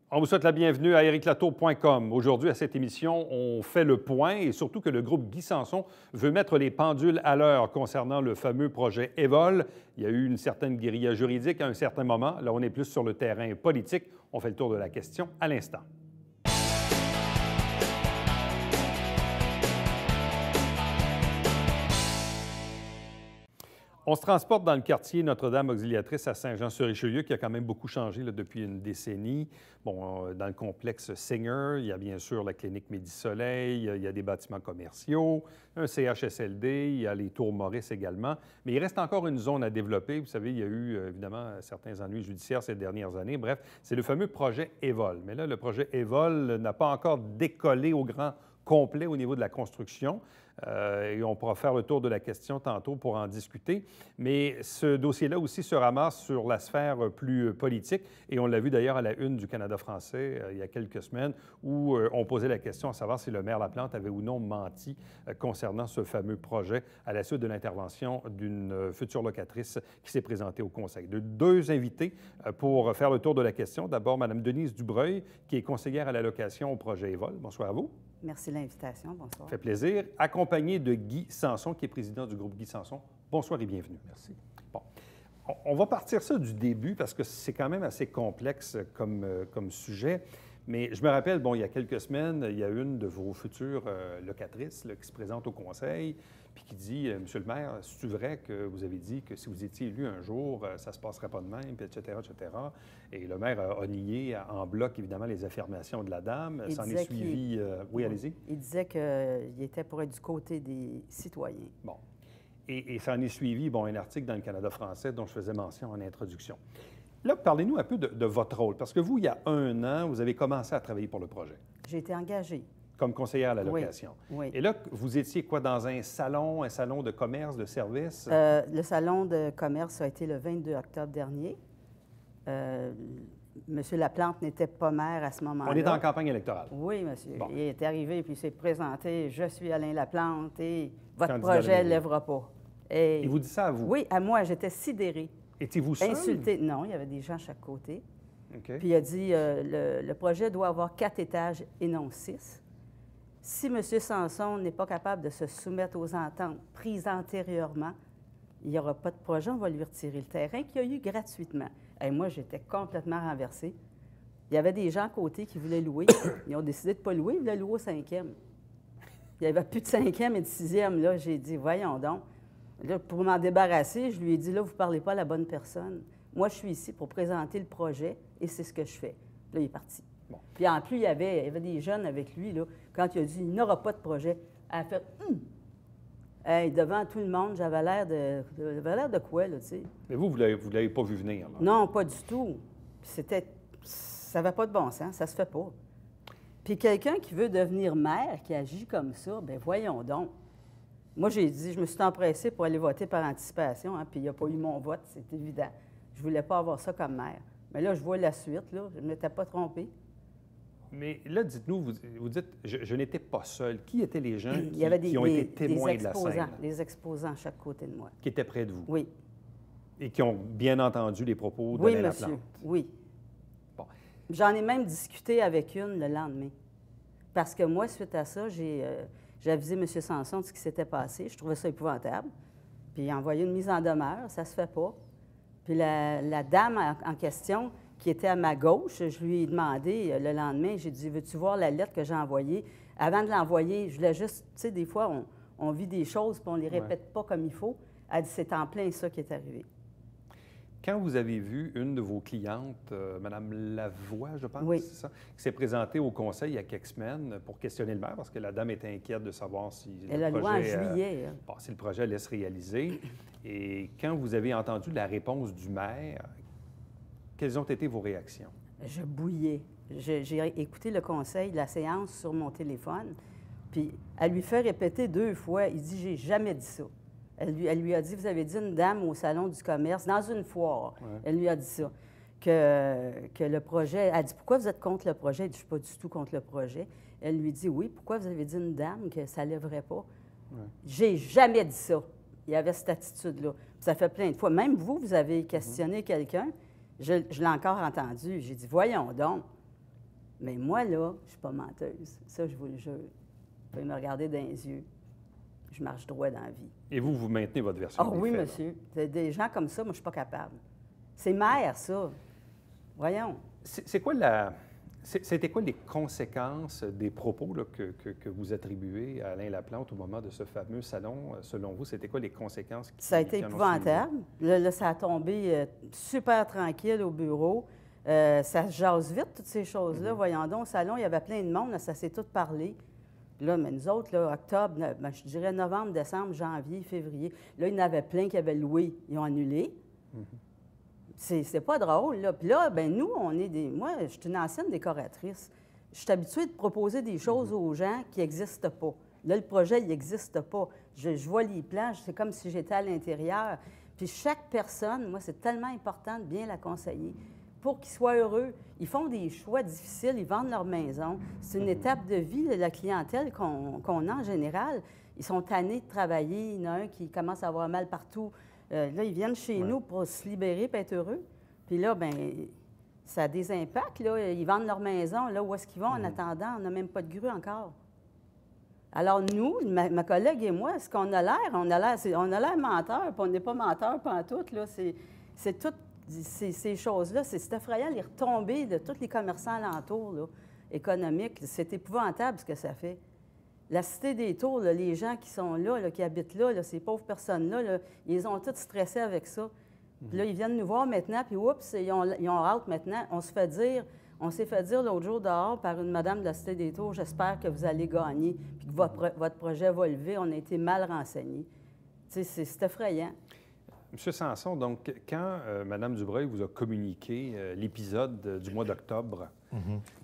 On vous souhaite la bienvenue à ériclatour.com. Aujourd'hui, à cette émission, on fait le point et surtout que le groupe Guy Sanson veut mettre les pendules à l'heure concernant le fameux projet Évol. Il y a eu une certaine guérilla juridique à un certain moment. Là, on est plus sur le terrain politique. On fait le tour de la question à l'instant. On se transporte dans le quartier Notre-Dame-Auxiliatrice à Saint-Jean-sur-Richelieu, qui a quand même beaucoup changé là, depuis une décennie. Bon, dans le complexe Singer, il y a bien sûr la clinique Midi-Soleil, il y a des bâtiments commerciaux, un CHSLD, il y a les Tours Maurice également. Mais il reste encore une zone à développer. Vous savez, il y a eu évidemment certains ennuis judiciaires ces dernières années. Bref, c'est le fameux projet Évol. Mais là, le projet Évol n'a pas encore décollé au grand complet au niveau de la construction. Et on pourra faire le tour de la question tantôt pour en discuter. Mais ce dossier-là aussi se ramasse sur la sphère plus politique. Et on l'a vu d'ailleurs à la une du Canada français il y a quelques semaines où on posait la question à savoir si le maire Laplante avait ou non menti concernant ce fameux projet à la suite de l'intervention d'une future locatrice qui s'est présentée au Conseil. Deux invités pour faire le tour de la question. D'abord, Mme Denise Dubreuil, qui est conseillère à la location au projet Évol. Bonsoir à vous. Merci de l'invitation. Bonsoir. Ça fait plaisir. Accompagné de Guy Sanson, qui est président du groupe Guy Sanson. Bonsoir et bienvenue. Merci. Bon. On va partir ça du début parce que c'est quand même assez complexe comme sujet. Mais je me rappelle, bon, il y a quelques semaines, il y a une de vos futures locatrices là, qui se présente au conseil puis qui dit « Monsieur le maire, c'est vrai que vous avez dit que si vous étiez élu un jour, ça ne se passerait pas de même, puis etc., etc. » Et le maire a nié en bloc, évidemment, les affirmations de la dame. S'en est suivi... Oui, allez-y. Il disait qu'il était pour être du côté des citoyens. Bon. Et ça en est suivi, bon, un article dans le Canada français dont je faisais mention en introduction. Là, parlez-nous un peu de votre rôle, parce que vous, il y a un an, vous avez commencé à travailler pour le projet. J'ai été engagée. Comme conseillère à la location. Oui. Et là, vous étiez quoi, dans un salon de commerce, de service? Le salon de commerce a été le 22 octobre dernier. Monsieur Laplante n'était pas maire à ce moment-là. On est en campagne électorale. Oui, monsieur. Bon. Il est arrivé puis il s'est présenté. Je suis Alain Laplante et votre Candidat projet ne lèvera pas. Et il vous dit ça à vous? Oui, à moi. J'étais sidérée. Étiez-vous seul? Insultée. Non, il y avait des gens à chaque côté. OK. Puis il a dit le projet doit avoir 4 étages et non 6. Si M. Sanson n'est pas capable de se soumettre aux ententes prises antérieurement, il n'y aura pas de projet, on va lui retirer le terrain qu'il a eu gratuitement. Et moi, j'étais complètement renversée. Il y avait des gens à côté qui voulaient louer. Ils ont décidé de ne pas louer, ils voulaient louer au 5e. Il n'y avait plus de 5e et de 6e. Là, j'ai dit, voyons donc. Là, pour m'en débarrasser, je lui ai dit, là, vous ne parlez pas à la bonne personne. Moi, je suis ici pour présenter le projet et c'est ce que je fais. Là, il est parti. Bon. Puis en plus, il y avait des jeunes avec lui. Là, quand il a dit « il n'aura pas de projet », elle a fait « Hey, devant tout le monde, j'avais l'air de quoi, là, tu sais. » Mais vous ne l'avez pas vu venir, là? Non, pas du tout. Ça n'avait pas de bon sens, ça se fait pas. Puis quelqu'un qui veut devenir maire, qui agit comme ça, bien voyons donc. Moi, j'ai dit, je me suis empressée pour aller voter par anticipation, hein, puis il n'y a pas eu mon vote, c'est évident. Je ne voulais pas avoir ça comme maire. Mais là, je vois la suite, là, je ne m'étais pas trompée. Mais là, dites-nous, vous dites, je n'étais pas seul. Qui étaient les gens qui ont été des témoins de la scène? Des exposants à chaque côté de moi. Qui étaient près de vous? Oui. Et qui ont bien entendu les propos de Oui, Alain monsieur. Laplante? Oui. Bon. J'en ai même discuté avec une le lendemain. Parce que moi, suite à ça, j'ai avisé M. Sanson de ce qui s'était passé. Je trouvais ça épouvantable. Puis il a envoyé une mise en demeure, ça se fait pas. Puis la dame en question, qui était à ma gauche, je lui ai demandé le lendemain, j'ai dit, veux-tu voir la lettre que j'ai envoyée? Avant de l'envoyer, je voulais juste, tu sais, des fois, on vit des choses puis on ne les répète pas comme il faut. Elle dit, c'est en plein ça qui est arrivé. Quand vous avez vu une de vos clientes, Mme Lavoie, je pense, oui. C'est ça, qui s'est présentée au conseil il y a quelques semaines pour questionner le maire, parce que la dame était inquiète de savoir si le projet, en juillet. Si le projet allait se réaliser. Et quand vous avez entendu la réponse du maire, quelles ont été vos réactions? Je bouillais. J'ai écouté le conseil, la séance sur mon téléphone, puis elle lui fait répéter 2 fois. Il dit, j'ai jamais dit ça. Elle lui a dit, vous avez dit une dame au salon du commerce, dans une foire. Ouais. Elle lui a dit ça, que le projet... Elle dit, pourquoi vous êtes contre le projet? Elle dit, je ne suis pas du tout contre le projet. Elle lui dit, oui, pourquoi vous avez dit une dame que ça ne lèverait pas? Ouais. J'ai jamais dit ça. Il y avait cette attitude-là. Ça fait plein de fois. Même vous avez questionné quelqu'un. Je l'ai encore entendu. J'ai dit, voyons donc. Mais moi, là, je ne suis pas menteuse. Ça, je vous le jure. Vous pouvez me regarder dans les yeux. Je marche droit dans la vie. Et vous, vous maintenez votre version Ah des oui, faits, là. monsieur. Des gens comme ça, moi, je ne suis pas capable. C'est mère, ça. Voyons. C'est quoi c'était quoi les conséquences des propos là, que vous attribuez à Alain Laplante au moment de ce fameux salon? Selon vous, c'était quoi les conséquences Ça a été qui en ont épouvantable. Là, ça a tombé super tranquille au bureau. Ça se jase vite, toutes ces choses-là. Voyons donc, au salon, il y avait plein de monde, là, ça s'est tout parlé. Là, mais nous autres, là, octobre, je dirais novembre, décembre, janvier, février, là, il y en avait plein qui avaient loué. Ils ont annulé. C'est pas drôle, là. Puis là, ben nous, on est des... Moi, je suis une ancienne décoratrice. Je suis habituée de proposer des choses aux gens qui n'existent pas. Là, le projet, il n'existe pas. Je vois les plans, c'est comme si j'étais à l'intérieur. Puis chaque personne, moi, c'est tellement important de bien la conseiller pour qu'ils soient heureux. Ils font des choix difficiles, ils vendent leur maison. C'est une étape de vie de la clientèle qu'on a en général. Ils sont tannés de travailler. Il y en a un qui commence à avoir mal partout. Là, ils viennent chez nous pour se libérer et être heureux. Puis là, bien, ça a des impacts. Là. Ils vendent leur maison. Là, où est-ce qu'ils vont en attendant? On n'a même pas de grue encore. Alors, nous, ma collègue et moi, ce qu'on a l'air, on a l'air menteur, puis on n'est pas menteur pantoute. Là. C'est toutes ces choses-là. C'est effrayant, les retombées de tous les commerçants alentours là, économiques. C'est épouvantable ce que ça fait. La Cité des Tours, là, les gens qui sont là, qui habitent là, ces pauvres personnes-là, là, ils ont tous stressés avec ça. Puis là, ils viennent nous voir maintenant, puis oups, ils ont hâte maintenant. On s'est fait dire l'autre jour dehors par une madame de la Cité des Tours, j'espère que vous allez gagner, puis que votre projet va lever. On a été mal renseignés. Tu sais, c'est effrayant. M. Sanson, donc, quand Mme Dubreuil vous a communiqué l'épisode du mois d'octobre,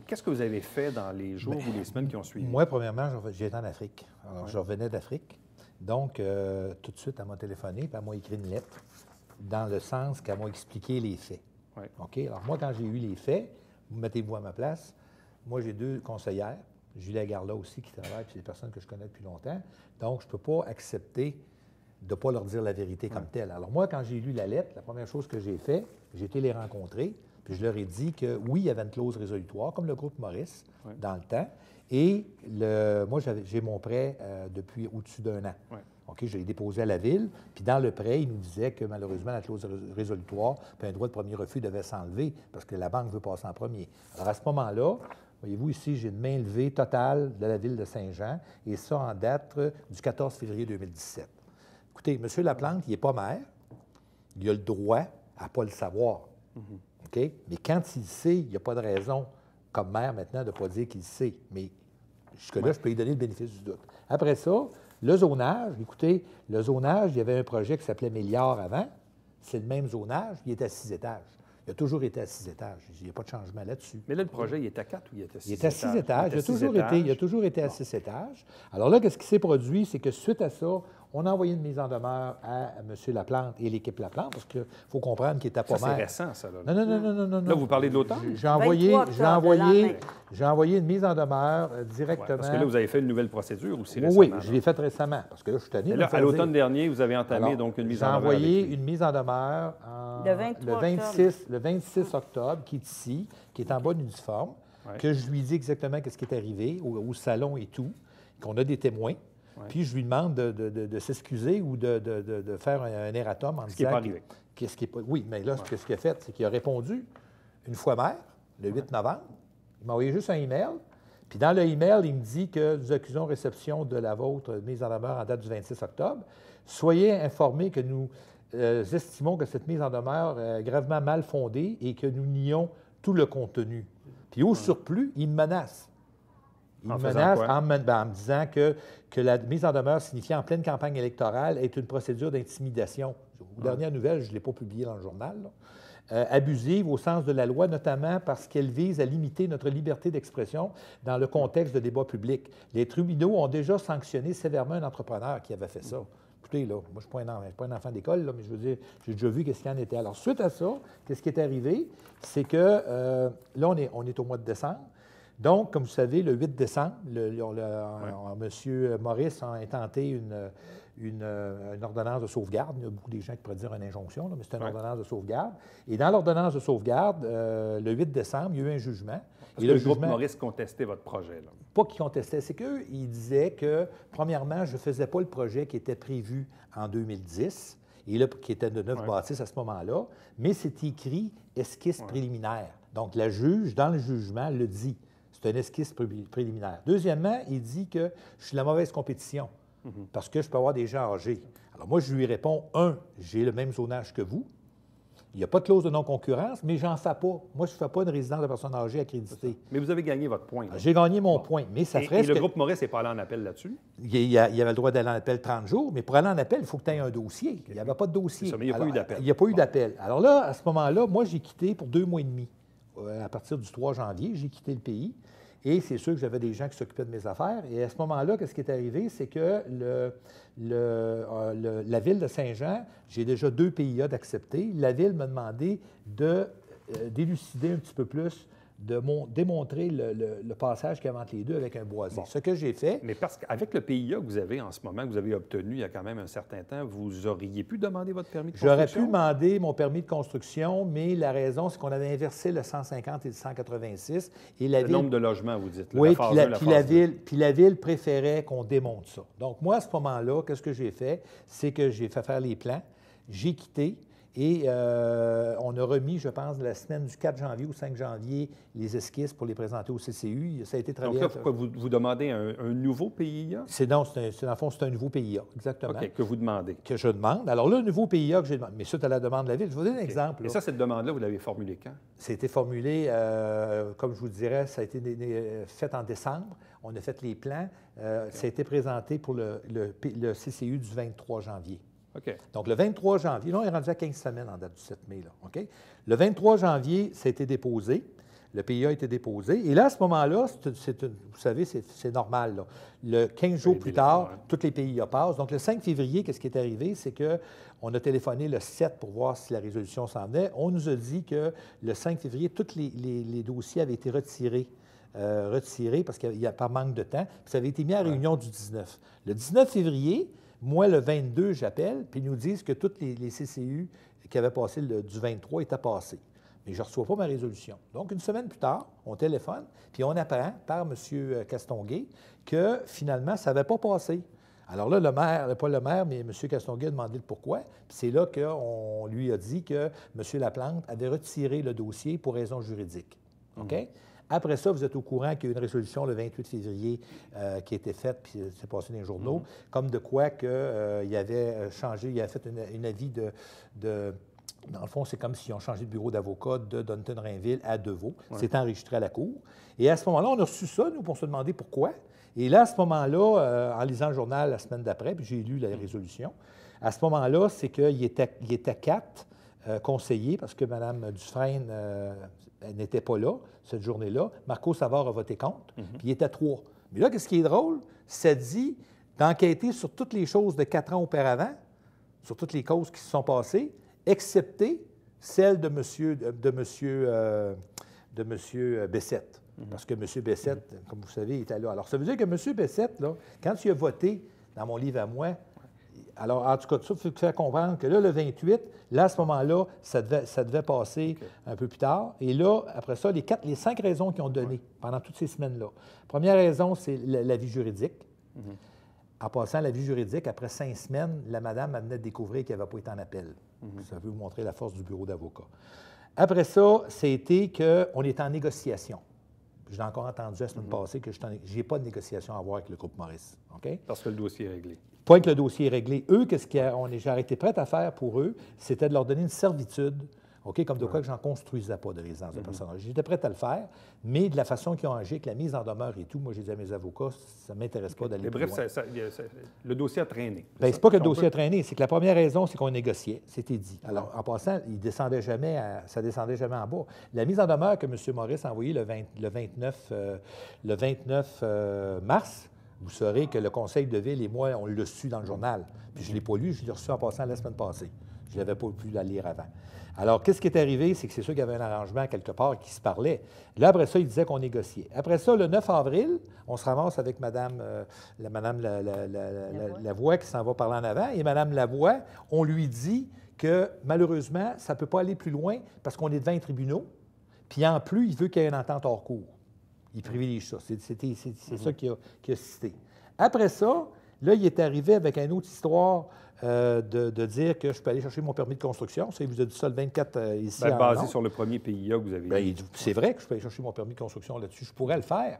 qu'est-ce que vous avez fait dans les jours ou les semaines qui ont suivi? Moi, premièrement, j'étais en Afrique. Alors, je revenais d'Afrique. Donc, tout de suite, elle m'a téléphoné, puis elle m'a écrit une lettre dans le sens qu'elle m'a expliqué les faits. Oui. OK? Alors, moi, quand j'ai eu les faits, vous mettez-vous à ma place. Moi, j'ai 2 conseillères, Julia Garla aussi, qui travaille, puis c'est des personnes que je connais depuis longtemps. Donc, je ne peux pas accepter de ne pas leur dire la vérité comme telle. Alors moi, quand j'ai lu la lettre, la première chose que j'ai fait, j'ai été les rencontrer, puis je leur ai dit que oui, il y avait une clause résolutoire, comme le groupe Maurice, dans le temps, et moi, j'ai mon prêt depuis au-dessus d'1 an. Oui. OK, je l'ai déposé à la Ville, puis dans le prêt, il nous disait que malheureusement, la clause résolutoire, puis un droit de premier refus devait s'enlever parce que la banque veut passer en premier. Alors à ce moment-là, voyez-vous, ici, j'ai une main levée totale de la Ville de Saint-Jean, et ça en date du 14 février 2017. Écoutez, M. Laplante, il n'est pas maire. Il a le droit à ne pas le savoir. OK? Mais quand il le sait, il n'y a pas de raison, comme maire maintenant, de ne pas dire qu'il le sait. Mais jusque-là, je peux lui donner le bénéfice du doute. Après ça, le zonage, écoutez, le zonage, il y avait un projet qui s'appelait Méliard avant. C'est le même zonage, il est à 6 étages. Il a toujours été à 6 étages. Il n'y a pas de changement là-dessus. Mais là, le projet, il est à 4 ou il est à 6 étages? Il est à 6 étages. Il a toujours été à 6 étages. Alors là, ce qui s'est produit, c'est que suite à ça, on a envoyé une mise en demeure à M. Laplante et l'équipe Laplante, parce qu'il faut comprendre qu'il n'était pas Ça, maire. c'est récent, ça. Là. Non. Là, vous parlez de l'automne? J'ai envoyé une mise en demeure directement. Ouais, parce que là, vous avez fait une nouvelle procédure aussi oui, récemment. Oui, je l'ai faite récemment, parce que là, je suis tanné de là, me faire à l'automne dire. dernier, vous avez entamé donc une mise en demeure. J'ai envoyé avec lui. une mise en demeure le 26 octobre, qui est ici, qui est en bas d'uniforme, que je lui dis exactement ce qui est arrivé au salon et tout, qu'on a des témoins. Puis je lui demande de s'excuser ou de faire un erratum en disant... Ce qui n'est pas arrivé. Oui, mais là, ce qu'il a fait, c'est qu'il a répondu une fois maire, le 8 novembre. Il m'a envoyé juste un email. Puis dans le email, il me dit que nous accusons réception de la vôtre mise en demeure en date du 26 octobre. Soyez informés que nous estimons que cette mise en demeure est gravement mal fondée et que nous nions tout le contenu. Puis au surplus, il me menace. Il me menace en me disant que la mise en demeure signifiant en pleine campagne électorale est une procédure d'intimidation. Aux dernières nouvelles, je ne l'ai pas publié dans le journal, abusive au sens de la loi, notamment parce qu'elle vise à limiter notre liberté d'expression dans le contexte de débat public. Les tribunaux ont déjà sanctionné sévèrement un entrepreneur qui avait fait ça. Écoutez, là, moi, je ne suis pas un enfant d'école, mais je veux dire, j'ai déjà vu ce qu'il en était. Alors, suite à ça, qu'est-ce qui est arrivé? C'est que là, on est au mois de décembre. Donc, comme vous savez, le 8 décembre, M. Maurice a intenté une ordonnance de sauvegarde. Il y a beaucoup de gens qui pourraient dire une injonction, là, mais c'est une ordonnance de sauvegarde. Et dans l'ordonnance de sauvegarde, le 8 décembre, il y a eu un jugement. Parce que le groupe Maurice contestait votre projet, là. Pas qu'ils contestaient, c'est qu'eux, ils disaient que, premièrement, je ne faisais pas le projet qui était prévu en 2010, et là, qui était de 9 bâtisses à ce moment-là, mais c'est écrit esquisse préliminaire. Donc, la juge, dans le jugement, le dit. C'est un esquisse préliminaire. Deuxièmement, il dit que je suis la mauvaise compétition parce que je peux avoir des gens âgés. Alors, moi, je lui réponds, j'ai le même zonage que vous. Il n'y a pas de clause de non-concurrence, mais j'en fais pas. Moi, je ne fais pas une résidence de personnes âgées accréditée. Mais vous avez gagné votre point. J'ai gagné mon point, mais ça ferait... Et le groupe Maurice n'est pas allé en appel là-dessus? Il avait le droit d'aller en appel 30 jours, mais pour aller en appel, il faut que tu aies un dossier. Il n'y avait pas de dossier. Ça, mais il n'y a pas eu d'appel. Il n'y a pas eu d'appel. Alors là, à ce moment-là, moi, j'ai quitté pour 2 mois et demi. À partir du 3 janvier, j'ai quitté le pays. Et c'est sûr que j'avais des gens qui s'occupaient de mes affaires. Et à ce moment-là, qu'est-ce qui est arrivé? C'est que la Ville de Saint-Jean, j'ai déjà 2 PIA d'accepter. La Ville m'a demandé d'élucider un petit peu plus, de démontrer le passage qu'il y a entre les deux avec un boisé. Bon. Ce que j'ai fait... Mais parce qu'avec le PIA que vous avez en ce moment, que vous avez obtenu il y a quand même un certain temps, vous auriez pu demander votre permis de construction? J'aurais pu demander mon permis de construction, mais la raison, c'est qu'on avait inversé le 150 et le 186. Et la le nombre de logements, vous dites. Là, oui, puis la Ville préférait qu'on démonte ça. Donc, moi, à ce moment-là, qu'est-ce que j'ai fait? C'est que j'ai fait faire les plans, j'ai quitté, et on a remis, je pense, la semaine du 4 janvier ou 5 janvier, les esquisses pour les présenter au CCU. Ça a été travaillé... Donc là, pourquoi vous demandez un nouveau PIA? Dans le fond, c'est un nouveau PIA, exactement. OK, que vous demandez. Que je demande. Alors là, le nouveau PIA que j'ai demandé, mais suite à la demande de la Ville, je vais vous donner un exemple. Et ça, cette demande-là, vous l'avez formulée quand? Ça a été formulé, comme je vous dirais, ça a été fait en décembre. On a fait les plans. Ça a été présenté pour le CCU du 23 janvier. OK. Donc, le 23 janvier, là, on est rendu à 15 semaines en date du 7 mai. Là, OK? Le 23 janvier, ça a été déposé. Le PIA a été déposé. Et là, à ce moment-là, vous savez, c'est normal. Là. Le 15 jours plus tard, tous les PIA passent. Donc, le 5 février, qu'est-ce qui est arrivé? C'est qu'on a téléphoné le 7 pour voir si la résolution s'en venait. On nous a dit que le 5 février, tous les dossiers avaient été retirés parce qu'il y a par manque de temps. Puis ça avait été mis à réunion du 19. Le 19 février, moi, le 22, j'appelle, puis ils nous disent que tous les CCU qui avaient passé du 23 étaient passés. Mais je ne reçois pas ma résolution. Donc, une semaine plus tard, on téléphone, puis on apprend par M. Castonguay que finalement, ça n'avait pas passé. Alors là, le maire, pas le maire, mais M. Castonguay a demandé le pourquoi. Puis c'est là qu'on lui a dit que M. Laplante avait retiré le dossier pour raison juridique. OK? Après ça, vous êtes au courant qu'il y a eu une résolution le 28 février qui a été faite, puis c'est passé dans les journaux, comme de quoi qu'il avait changé, il a fait un avis de... Dans le fond, c'est comme s'ils ont changé de bureau d'avocat de Dunton-Rainville à Deveau. C'est enregistré à la Cour. Et à ce moment-là, on a reçu ça, nous, pour se demander pourquoi. Et là, à ce moment-là, en lisant le journal la semaine d'après, puis j'ai lu la résolution, à ce moment-là, c'est qu'il était 4 conseillers, parce que Mme Dufresne elle n'était pas là cette journée-là. Marco Savard a voté contre, puis il était 3. Mais là, qu'est-ce qui est drôle? Ça dit d'enquêter sur toutes les choses de 4 ans auparavant, sur toutes les causes qui se sont passées, excepté celle de M. Bessette. Parce que M. Bessette, comme vous savez, était là. Alors, ça veut dire que M. Bessette, là, quand il a voté dans mon livre à moi, alors, en tout cas, il faut faire comprendre que là, le 28, là, à ce moment-là, ça devait passer un peu plus tard. Et là, après ça, les 5 raisons qu'ils ont données pendant toutes ces semaines-là. Première raison, c'est l'avis juridique. En passant, l'avis juridique, après 5 semaines, la madame venait de découvrir qu'elle n'avait pas été en appel. Ça veut vous montrer la force du bureau d'avocat. Après ça, c'était qu'on est en négociation. Je l'ai encore entendu la semaine passée que je n'ai pas de négociation à avoir avec le groupe Maurice. OK? Parce que le dossier est réglé. Pas que le dossier est réglé. Eux, j'ai été prête à faire pour eux, c'était de leur donner une servitude, OK, comme de quoi que j'en construisais pas de résidence de personnes âgées. J'étais prête à le faire, mais de la façon qu'ils ont agi, avec la mise en demeure et tout, moi, j'ai dit à mes avocats, ça ne m'intéresse pas d'aller plus loin. Bref, le dossier a traîné. Bien, c'est pas que le dossier a traîné, c'est que la première raison, c'est qu'on négociait, c'était dit. Alors, en passant, ça descendait jamais en bas. La mise en demeure que M. Maurice a envoyée le 29 mars, vous saurez que le conseil de ville et moi, on l'a su dans le journal. Puis je ne l'ai pas lu, je l'ai reçu en passant la semaine passée. Je n'avais pas pu la lire avant. Alors, qu'est-ce qui est arrivé? C'est que c'est sûr qu'il y avait un arrangement quelque part qui se parlait. Là, après ça, il disait qu'on négociait. Après ça, le 9 avril, on se ramasse avec Mme Lavoie qui s'en va parler en avant. Et Mme Lavoie, on lui dit que malheureusement, ça ne peut pas aller plus loin parce qu'on est devant les tribunaux. Puis en plus, il veut qu'il y ait une entente hors cours. Il privilégie ça. C'est ça qu'il a cité. Après ça, là, il est arrivé avec une autre histoire de dire que je peux aller chercher mon permis de construction. Il vous a dit ça le 24 ici. Basé sur le premier PIA que vous avez dit. C'est vrai que je peux aller chercher mon permis de construction là-dessus. Je pourrais le faire,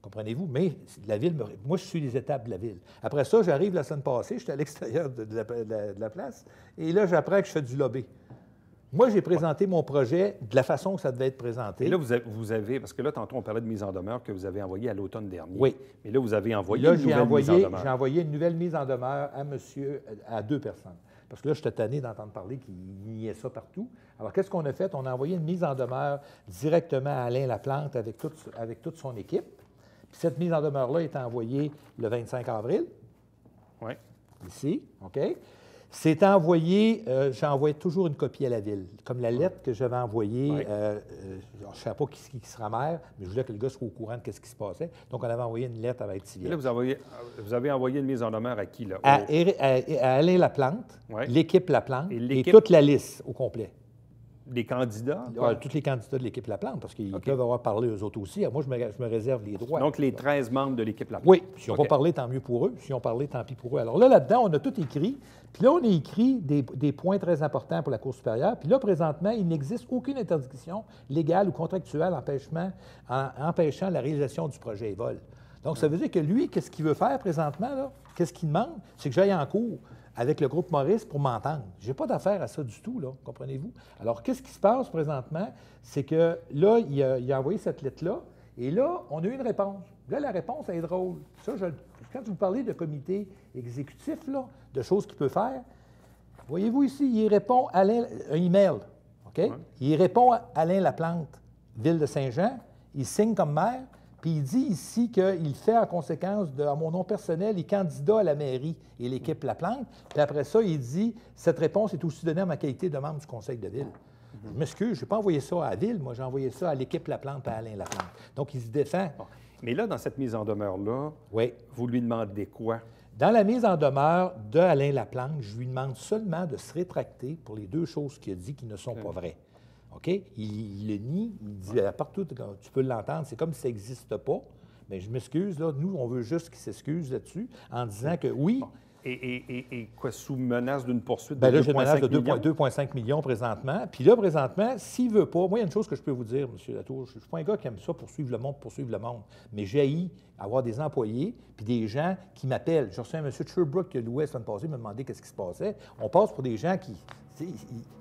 comprenez-vous, mais la ville, moi, je suis les étapes de la ville. Après ça, j'arrive la semaine passée, j'étais à l'extérieur de la place, et là, j'apprends que je fais du lobby. Moi, j'ai présenté mon projet de la façon que ça devait être présenté. Et là, vous avez, parce que là, tantôt, on parlait de mise en demeure que vous avez envoyée à l'automne dernier. Oui. Mais là, vous avez envoyé une nouvelle mise en demeure. J'ai envoyé une nouvelle mise en demeure à 2 personnes. Parce que là, j'étais tanné d'entendre parler qu'il niait ça partout. Alors, qu'est-ce qu'on a fait? On a envoyé une mise en demeure directement à Alain Laplante avec toute son équipe. Puis cette mise en demeure-là est envoyée le 25 avril. Oui. Ici, OK? C'est envoyé, j'ai envoyé toujours une copie à la ville, comme la lettre que j'avais envoyée. Oui. Je ne savais pas qui sera maire, mais je voulais que le gars soit au courant de ce qui se passait. Donc, on avait envoyé une lettre à Vaille-Tivière. Là, vous avez envoyé une mise en demeure à qui, là? À Alain Laplante, Oui. l'équipe Laplante Et et toute la liste au complet. Les candidats? Tous les candidats de l'équipe Laplante, parce qu'ils OK. peuvent avoir parlé eux autres aussi. Moi, je me réserve les droits. Donc, les 13 membres de l'équipe Laplante. Oui, s'ils n'ont OK. pas parlé, tant mieux pour eux. S'ils ont parlé, tant pis pour eux. Alors là-dedans, on a tout écrit. Puis là, on a écrit des points très importants pour la Cour supérieure. Puis là, présentement, il n'existe aucune interdiction légale ou contractuelle empêchant la réalisation du projet Évol. Donc, ça veut dire que lui, qu'est-ce qu'il veut faire présentement, là? Qu'est-ce qu'il demande? C'est que j'aille en cours avec le groupe Maurice pour m'entendre. Je n'ai pas d'affaire à ça du tout, là, comprenez-vous? Alors, qu'est-ce qui se passe présentement? C'est que là, il a envoyé cette lettre-là, et là, on a eu une réponse. Là, la réponse, elle est drôle. Ça, quand vous parlez de comité exécutif, là, de choses qu'il peut faire, voyez-vous ici, il répond à un email, OK? Ouais. Il répond à Alain Laplante, Ville de Saint-Jean, il signe comme maire, puis il dit ici qu'il fait en conséquence, à mon nom personnel, il est candidat à la mairie et l'équipe Laplante. Puis après ça, il dit cette réponse est aussi donnée à ma qualité de membre du conseil de ville. Je m'excuse, je n'ai pas envoyé ça à la ville, moi j'ai envoyé ça à l'équipe Laplante et à Alain Laplante. Donc, il se défend. Bon. Mais là, dans cette mise en demeure-là, oui. Vous lui demandez quoi? Dans la mise en demeure de Alain Laplante, je lui demande seulement de se rétracter pour les 2 choses qu'il a dit qui ne sont pas vraies. OK? Il le nie, il dit partout, tu peux l'entendre, c'est comme si ça n'existe pas. Mais je m'excuse, là, nous, on veut juste qu'il s'excuse là-dessus en disant que oui. Bon. Et quoi, sous menace d'une poursuite de 2,5 millions? Là, j'ai une menace de 2,5 millions présentement. Puis là, présentement, s'il ne veut pas, moi, il y a une chose que je peux vous dire, M. Latour, je ne suis pas un gars qui aime ça poursuivre le monde. Mais j'ai haï avoir des employés puis des gens qui m'appellent. J'ai reçu un M. Sherbrooke qui a loué la semaine passée, me demandait qu'est-ce qui se passait. On passe pour des gens qui...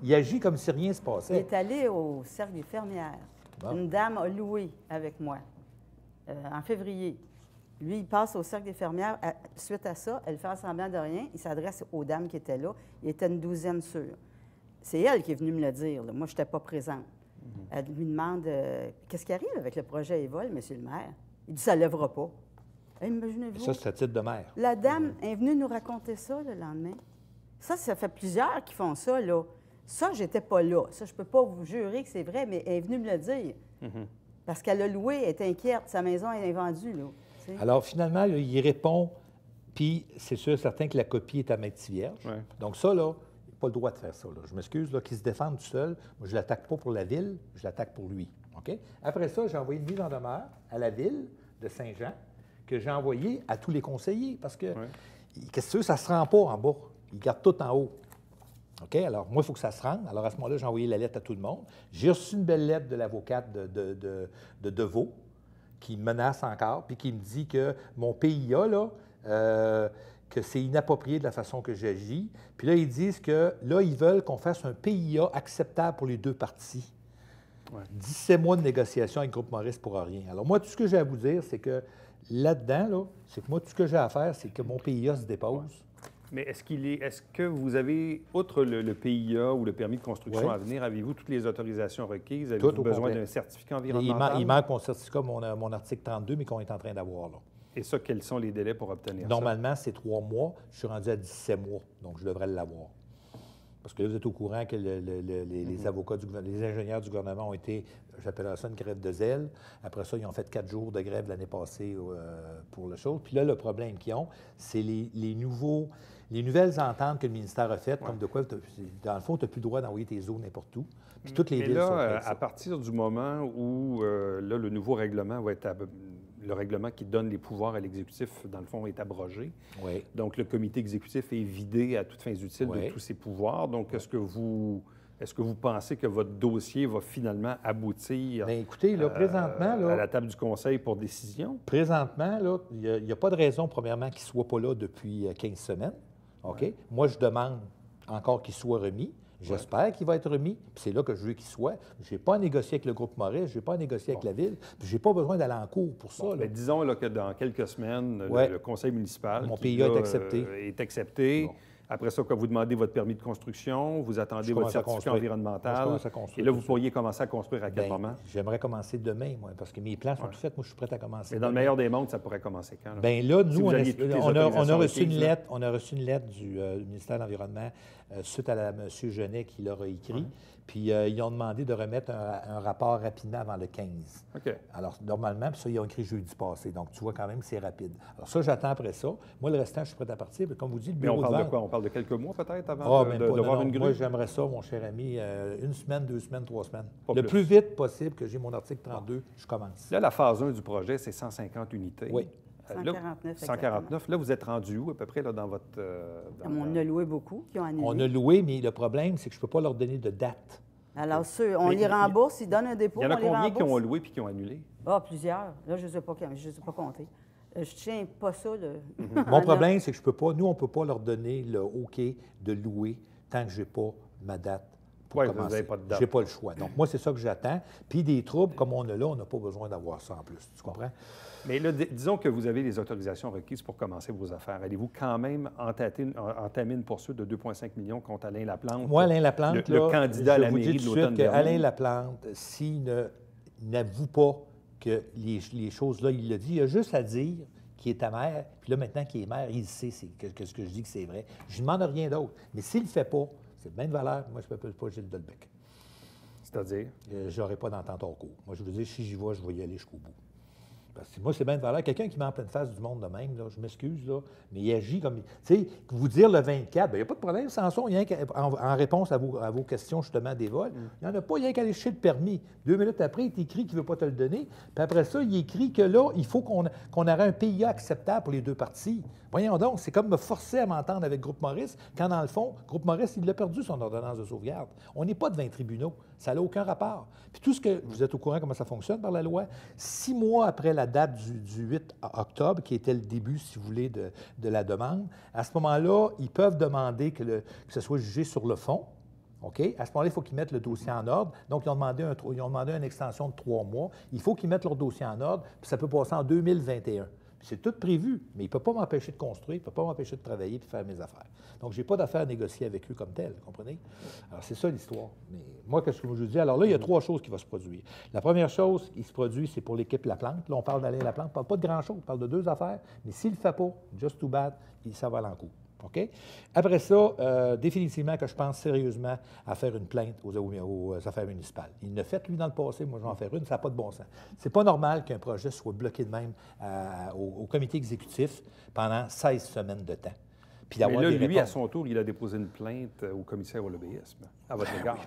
Il agit comme si rien ne se passait. Il est allé au Cercle des fermières. Bon. Une dame a loué avec moi en février. Lui, il passe au Cercle des fermières. Suite à ça, elle fait semblant de rien. Il s'adresse aux dames qui étaient là. Il était une douzaine sûre. C'est elle qui est venue me le dire. Là. Moi, je n'étais pas présente. Elle lui demande qu'est-ce qui arrive avec le projet Évol, monsieur le maire? Il dit ça ne lèvera pas. Imaginez-vous. Ça, c'est à titre de maire. La dame est venue nous raconter ça le lendemain. Ça fait plusieurs qui font ça, là. Ça, j'étais pas là. Ça, je ne peux pas vous jurer que c'est vrai, mais elle est venue me le dire. Parce qu'elle a loué, elle est inquiète. Sa maison, elle est vendue, là. Alors, finalement, là, il répond, puis c'est sûr, certain que la copie est à maître vierge. Ouais. Donc ça, là, il n'a pas le droit de faire ça. Là. Je m'excuse, là, qu'il se défende tout seul. Moi, je ne l'attaque pas pour la ville, je l'attaque pour lui. OK? Après ça, j'ai envoyé une mise en demeure à la ville de Saint-Jean que j'ai envoyée à tous les conseillers parce que, qu'est-ce que ça ne se rend pas en bas. Ils gardent tout en haut. OK? Alors, moi, il faut que ça se rende. Alors, à ce moment-là, j'ai envoyé la lettre à tout le monde. J'ai reçu une belle lettre de l'avocate de Deveau, qui me menace encore, puis qui me dit que mon PIA, là, que c'est inapproprié de la façon que j'agis. Puis là, ils disent que là, ils veulent qu'on fasse un PIA acceptable pour les 2 parties. 17 mois de négociation avec le groupe Maurice pour rien. Alors moi, tout ce que j'ai à vous dire, c'est que là-dedans, là, c'est que moi, tout ce que j'ai à faire, c'est que mon PIA se dépose. Mais est-ce que vous avez, outre le PIA ou le permis de construction à venir, avez-vous toutes les autorisations requises? Avez-vous besoin d'un certificat environnemental? Il manque mon certificat, mon article 32, mais qu'on est en train d'avoir, là. Et ça, quels sont les délais pour obtenir ça? Normalement, c'est 3 mois. Je suis rendu à 17 mois, donc je devrais l'avoir. Parce que là, vous êtes au courant que les avocats, les ingénieurs du gouvernement ont été, j'appellerais ça une grève de zèle. Après ça, ils ont fait 4 jours de grève l'année passée pour le chose. Puis là, le problème qu'ils ont, c'est les nouvelles ententes que le ministère a faites, comme de quoi, dans le fond, tu n'as plus le droit d'envoyer tes eaux n'importe où. Puis toutes les villes sont prêtes. À partir du moment où là, le nouveau règlement va être le règlement qui donne les pouvoirs à l'exécutif, dans le fond, est abrogé. Oui. Donc, le comité exécutif est vidé à toutes fins utiles de tous ses pouvoirs. Donc, est-ce que vous pensez que votre dossier va finalement aboutir bien, écoutez, là, présentement, là, à la table du Conseil pour décision? Présentement, là, il n'y a pas de raison, premièrement, qu'il ne soit pas là depuis 15 semaines. OK? Ouais. Moi, je demande encore qu'il soit remis. J'espère qu'il va être remis, puis c'est là que je veux qu'il soit. Je n'ai pas à négocier avec le groupe Maurice, je n'ai pas à négocier avec la Ville, puis je n'ai pas besoin d'aller en cours pour ça. Mais disons là, que dans quelques semaines, le conseil municipal mon PIA est accepté. Bon. Après ça, quand vous demandez votre permis de construction, vous attendez votre certificat environnemental. Et là, vous pourriez commencer à construire à quel moment? J'aimerais commencer demain, moi, parce que mes plans sont tout faits. Moi, je suis prêt à commencer. Mais dans le meilleur des mondes, ça pourrait commencer quand? Là? Bien là, nous, on a reçu une lettre. On a reçu une lettre du ministère de l'Environnement suite à M. Genet qui leur a écrit. Puis ils ont demandé de remettre un rapport rapidement avant le 15. OK. Alors, normalement, puis ça, ils ont écrit jeudi passé. Donc, tu vois quand même que c'est rapide. Alors, ça, j'attends après ça. Moi, le restant, je suis prêt à partir. Mais comme vous dites, le bureau on parle de quoi? On parle de quelques mois peut-être avant de voir une grue? Moi, j'aimerais ça, mon cher ami, 1 semaine, 2 semaines, 3 semaines. Le plus vite possible que j'ai mon article 32, je commence. Là, la phase 1 du projet, c'est 150 unités. Oui. 149, 149. Là, vous êtes rendu où, à peu près, là, dans votre... on a loué beaucoup qui ont annulé. On a loué, mais le problème, c'est que je ne peux pas leur donner de date. Alors, on les rembourse, ils donnent un dépôt, on les rembourse. Il y en a combien qui ont loué puis qui ont annulé? Ah, plusieurs. Là, je ne sais pas compter. Je ne tiens pas ça. Mon problème, c'est que je peux pas, nous, on ne peut pas leur donner le OK de louer tant que je n'ai pas ma date pour commencer. Vous n'avez pas de date. Je n'ai pas le choix. Donc, moi, c'est ça que j'attends. Puis des troubles comme on a là, on n'a pas besoin d'avoir ça en plus. Tu comprends? Mais là, disons que vous avez les autorisations requises pour commencer vos affaires. Allez-vous quand même entamer une poursuite de 2,5 millions contre Alain Laplante? Moi, Alain Laplante, le candidat à la mairie de l'automne dernier. Alain Laplante, s'il n'avoue pas que les choses-là, il le dit, il a juste à dire qu'il est amer, puis là, maintenant qu'il est maire, il sait que ce que je dis que c'est vrai. Je ne demande rien d'autre. Mais s'il ne le fait pas, c'est de même valeur. Moi, je ne peux pas Gilles Delbecq. C'est-à-dire? Je n'aurai pas d'entente hors cours. Moi, je veux dire, si j'y vais, je vais y aller jusqu'au bout. Parce que moi, c'est bien de valeur. Quelqu'un qui met en pleine face du monde de même, là, je m'excuse, là, mais il agit comme... Tu sais, vous dire le 24, bien, il n'y a pas de problème, Samson, en réponse à vos questions, justement, des vols, il n'y en a pas, il n'y a qu'à aller chercher le permis. 2 minutes après, il t'écrit qu'il ne veut pas te le donner. Puis après ça, il écrit que là, il faut qu'on ait un PIA acceptable pour les deux parties. Voyons donc, c'est comme me forcer à m'entendre avec Groupe Maurice, quand dans le fond, Groupe Maurice, il a perdu son ordonnance de sauvegarde. On n'est pas devant les tribunaux. Ça n'a aucun rapport. Puis tout ce que... Vous êtes au courant comment ça fonctionne par la loi? 6 mois après la date du 8 octobre, qui était le début, si vous voulez, de la demande, à ce moment-là, ils peuvent demander que ce soit jugé sur le fond. OK? À ce moment-là, il faut qu'ils mettent le dossier en ordre. Donc, ils ont demandé une extension de 3 mois. Il faut qu'ils mettent leur dossier en ordre, puis ça peut passer en 2021. C'est tout prévu, mais il ne peut pas m'empêcher de construire, il ne peut pas m'empêcher de travailler et de faire mes affaires. Donc, je n'ai pas d'affaires à négocier avec eux comme tel, vous comprenez? Alors, c'est ça l'histoire. Mais moi, qu'est-ce que je vous dis? Alors là, il y a 3 choses qui vont se produire. La première chose qui se produit, c'est pour l'équipe Laplante. Là, on parle d'Alain Laplante, on ne parle pas de grand-chose, on parle de 2 affaires, mais s'il ne le fait pas, just too bad, ça va aller en cours. OK? Après ça, définitivement que je pense sérieusement à faire une plainte aux affaires municipales. Il l'a fait, lui, dans le passé. Moi, je vais en faire une. Ça n'a pas de bon sens. C'est pas normal qu'un projet soit bloqué de même au comité exécutif pendant 16 semaines de temps. Puis mais là, lui, à son tour, il a déposé une plainte au commissaire au lobbyisme, à votre égard.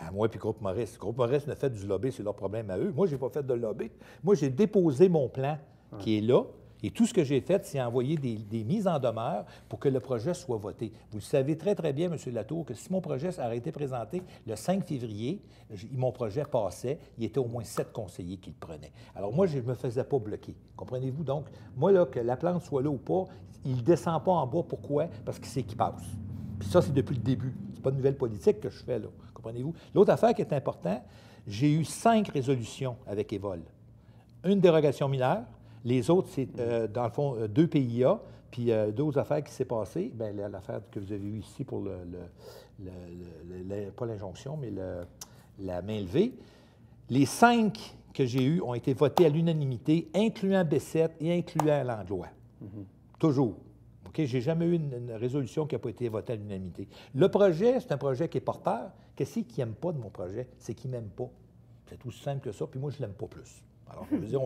À moi puis Groupe Maurice. Groupe Maurice n'a fait du lobby, c'est leur problème à eux. Moi, je n'ai pas fait de lobby. Moi, j'ai déposé mon plan qui est là. Et tout ce que j'ai fait, c'est envoyer des mises en demeure pour que le projet soit voté. Vous le savez très, très bien, M. Latour, que si mon projet aurait été présenté le 5 février, mon projet passait, il y était au moins 7 conseillers qui le prenaient. Alors moi, je ne me faisais pas bloquer. Comprenez-vous? Donc, moi, là, que la plante soit là ou pas, il ne descend pas en bas. Pourquoi? Parce qu'il sait qu'il passe. Puis ça, c'est depuis le début. Ce n'est pas une nouvelle politique que je fais, là. Comprenez-vous? L'autre affaire qui est importante, j'ai eu 5 résolutions avec Evol. Une dérogation mineure. Les autres, c'est, dans le fond, 2 PIA, puis 2 affaires qui s'est passées. Bien, l'affaire que vous avez eue ici pour pas l'injonction, mais la main levée. Les 5 que j'ai eues ont été votées à l'unanimité, incluant Bessette et incluant Langlois. Toujours. OK? J'ai jamais eu une résolution qui n'a pas été votée à l'unanimité. Le projet, c'est un projet qui est porteur. Qu'est-ce qu'il n'aime pas de mon projet? C'est qu'il ne m'aime pas. C'est aussi simple que ça, puis moi, je ne l'aime pas plus. Alors, je veux dire,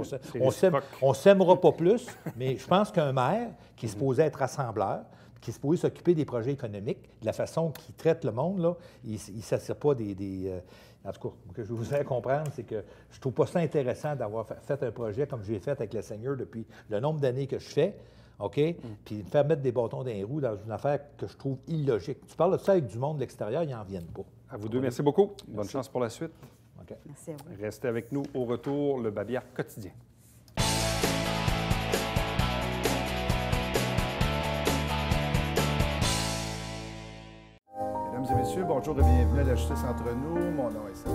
on s'aimera pas plus, mais je pense qu'un maire qui est supposé être rassembleur, qui est supposé s'occuper des projets économiques, de la façon qu'il traite le monde, là, il ne s'assure pas en tout cas, ce que je voudrais comprendre, c'est que je ne trouve pas ça intéressant d'avoir fait un projet comme j'ai fait avec le Seigneur depuis le nombre d'années que je fais, OK? Puis me faire mettre des bâtons dans les roues dans une affaire que je trouve illogique. Tu parles de ça avec du monde de l'extérieur, ils n'en viennent pas. À vous deux, merci beaucoup. Bonne chance pour la suite. Okay. Merci à vous. Restez avec nous. Au retour, le Babillard quotidien. Mesdames et messieurs, bonjour et bienvenue à la Justice entre nous. Mon nom est Serge.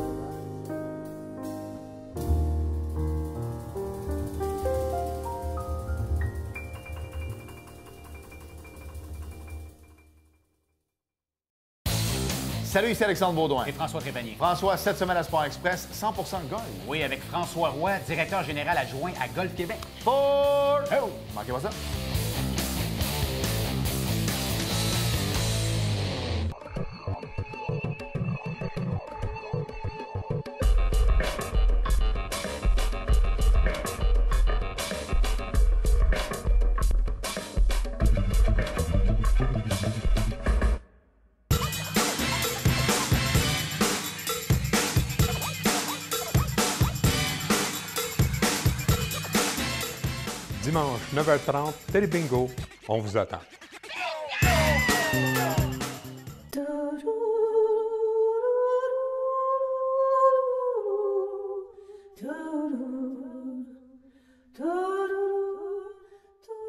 Salut, ici Alexandre Baudouin. Et François Trépanier. François, cette semaine à Sport Express, 100% golf. Oui, avec François Roy, directeur général adjoint à Golf Québec. For... Oh, manquez pas ça. Dimanche, 9h30, Télé Bingo, on vous attend.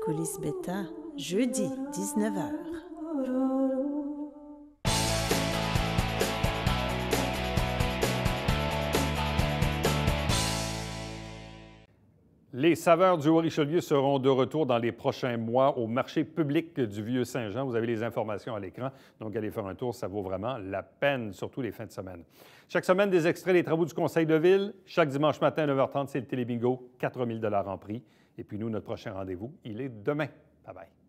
Coulisses Bêta, jeudi, 19h. Les saveurs du Haut-Richelieu seront de retour dans les prochains mois au marché public du Vieux-Saint-Jean. Vous avez les informations à l'écran, donc allez faire un tour, ça vaut vraiment la peine, surtout les fins de semaine. Chaque semaine, des extraits des travaux du Conseil de ville. Chaque dimanche matin à 9h30, c'est le Télébingo, 4 000 $ en prix. Et puis nous, notre prochain rendez-vous, il est demain. Bye-bye.